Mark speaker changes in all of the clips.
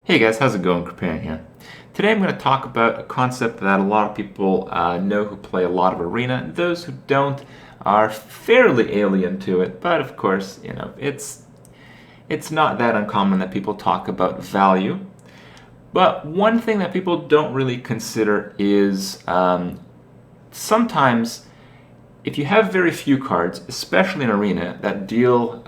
Speaker 1: Hey guys, how's it going? Preparing here. Today I'm going to talk about a concept that a lot of people know who play a lot of Arena. Those who don't are fairly alien to it, but of course, it's not that uncommon that people talk about value. But one thing that people don't really consider is sometimes if you have very few cards, especially in Arena, that deal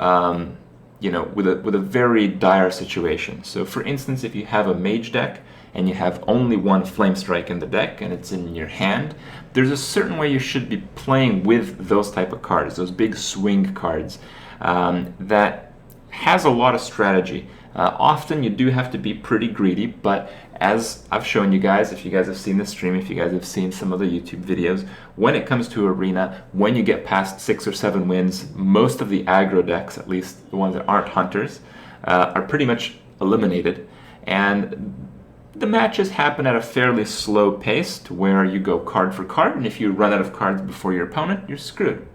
Speaker 1: with a very dire situation. So for instance, if you have a mage deck and you have only one flame strike in the deck and it's in your hand, there's a certain way you should be playing with those type of cards, those big swing cards, that has a lot of strategy. Often you do have to be pretty greedy, but as I've shown you guys, if you guys have seen the stream, if you guys have seen some of the YouTube videos, when it comes to Arena, when you get past 6 or 7 wins, most of the aggro decks, at least the ones that aren't hunters, are pretty much eliminated. And the matches happen at a fairly slow pace to where you go card for card, and if you run out of cards before your opponent, you're screwed.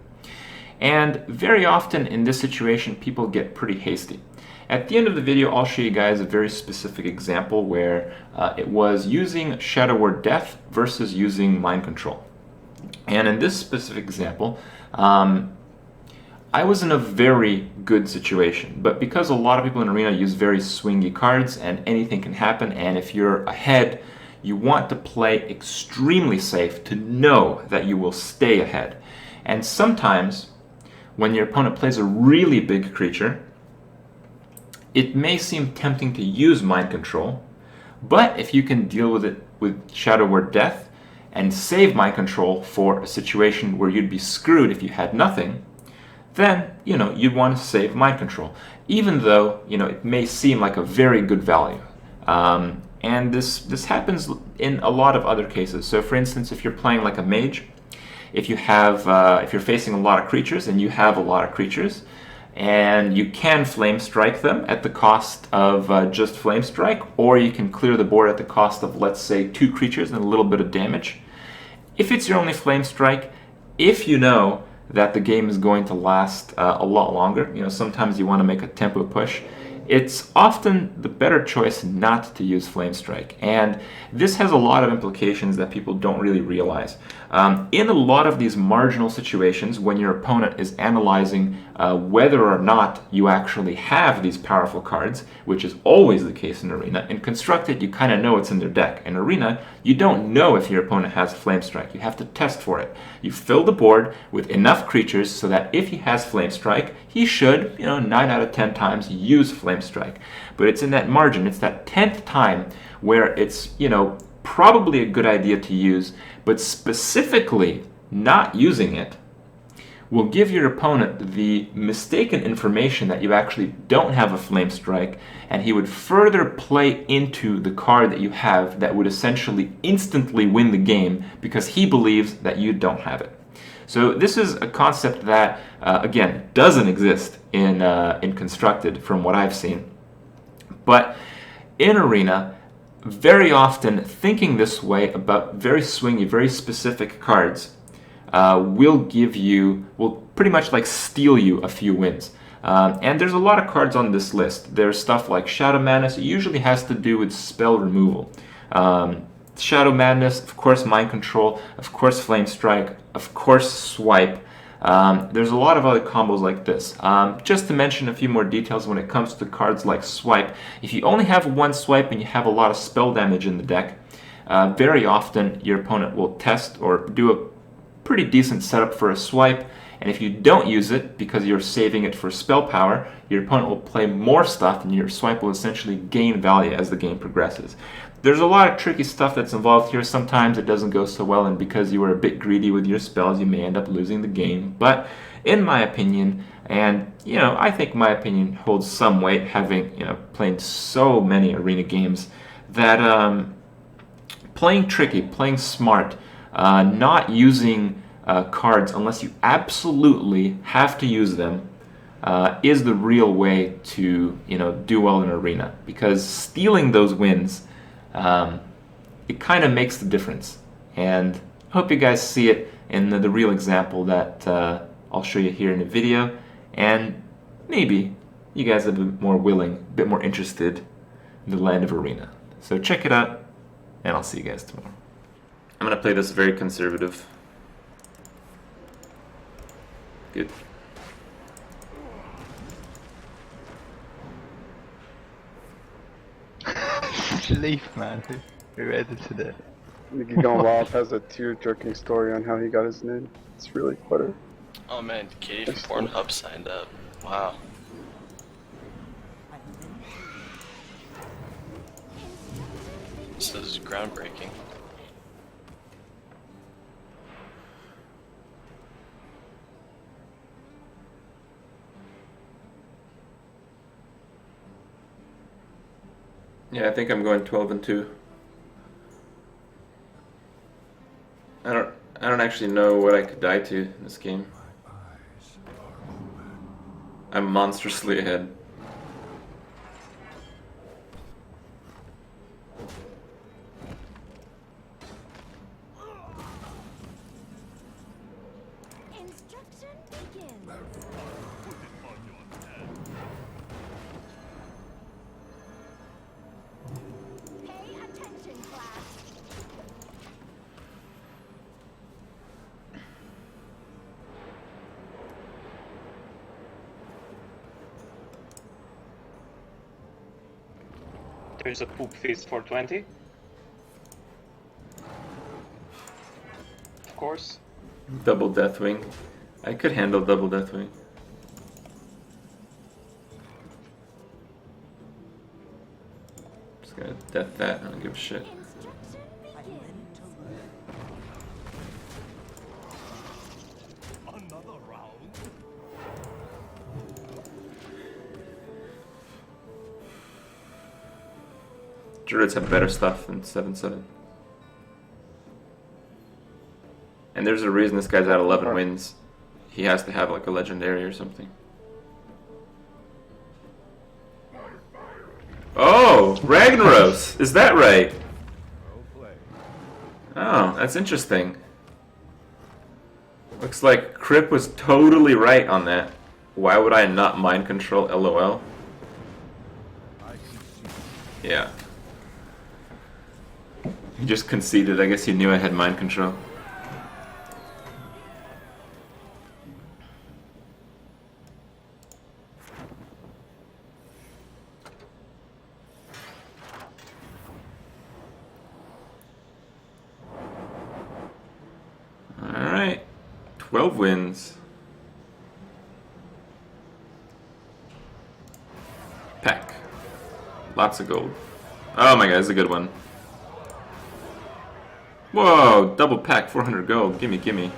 Speaker 1: And very often in this situation, people get pretty hasty. At the end of the video, I'll show you guys a very specific example where it was using Shadow Word Death versus using Mind Control. And in this specific example, I was in a very good situation, but because a lot of people in Arena use very swingy cards and anything can happen, and if you're ahead, you want to play extremely safe to know that you will stay ahead. And sometimes, when your opponent plays a really big creature, it may seem tempting to use Mind Control, but if you can deal with it with Shadow Word Death and save Mind Control for a situation where you'd be screwed if you had nothing, then, you'd want to save Mind Control, even though, it may seem like a very good value. And this happens in a lot of other cases. So for instance, if you're playing like a mage, if you're facing a lot of creatures and you have a lot of creatures, and you can Flame Strike them at the cost of just Flame Strike, or you can clear the board at the cost of, let's say, 2 creatures and a little bit of damage. If it's your only Flame Strike, if you know that the game is going to last a lot longer, sometimes you want to make a tempo push, it's often the better choice not to use Flame Strike. And this has a lot of implications that people don't really realize. In a lot of these marginal situations, when your opponent is analyzing whether or not you actually have these powerful cards, which is always the case in Arena, in Constructed you kind of know it's in their deck. In Arena, you don't know if your opponent has Flame Strike. You have to test for it. You fill the board with enough creatures so that if he has Flame Strike, he should, 9 out of 10 times use Flame Strike. But it's in that margin, it's that 10th time where it's, probably a good idea to use, but specifically not using it will give your opponent the mistaken information that you actually don't have a Flame Strike, and he would further play into the card that you have that would essentially instantly win the game because he believes that you don't have it. So this is a concept that, again, doesn't exist in Constructed from what I've seen. But in Arena, very often thinking this way about very swingy, very specific cards will pretty much like steal you a few wins. And there's a lot of cards on this list. There's stuff like Shadow Madness. It usually has to do with spell removal. Shadow Madness, of course Mind Control, of course Flame Strike, of course Swipe. There's a lot of other combos like this. Just to mention a few more details when it comes to cards like Swipe, if you only have one Swipe and you have a lot of spell damage in the deck, very often your opponent will test or do a pretty decent setup for a Swipe, and if you don't use it because you're saving it for spell power, your opponent will play more stuff and your Swipe will essentially gain value as the game progresses. There's a lot of tricky stuff that's involved here. Sometimes it doesn't go so well, and because you were a bit greedy with your spells, you may end up losing the game. But in my opinion, and I think my opinion holds some weight, having played so many Arena games, that playing tricky, playing smart, not using cards unless you absolutely have to use them, is the real way to do well in Arena. Because stealing those wins, it kind of makes the difference. And I hope you guys see it in the real example that I'll show you here in the video. And maybe you guys are a bit more willing, a bit more interested the land of Arena. So check it out, and I'll see you guys tomorrow. I'm gonna play this very conservative. Good.
Speaker 2: Leaf man, who edited it?
Speaker 3: Nicky Gone Wild has a tear-jerking story on how he got his name. It's really clever.
Speaker 4: Oh man, Katie from Pornhub signed up. Wow. This is groundbreaking.
Speaker 1: Yeah, I think I'm going 12-2. I don't actually know what I could die to in this game. I'm monstrously ahead.
Speaker 5: Instruction begins. Pay attention, class.
Speaker 6: There's a poop feast for 20. Of course.
Speaker 1: Double Deathwing. I could handle double Deathwing. Just gonna death that, I don't give a shit.
Speaker 5: Instruction begins.
Speaker 7: Another round.
Speaker 1: Druids have better stuff than 7/7. And there's a reason this guy's at 11 wins. He has to have like a legendary or something. Oh, Ragnaros! Is that right? Oh, that's interesting. Looks like Crip was totally right on that. Why would I not mind control LOL? Yeah. He just conceded. I guess he knew I had mind control. Alright. 12 wins. Pack. Lots of gold. Oh my god, this is a good one. Whoa, double pack, 400 gold. Gimme, gimme.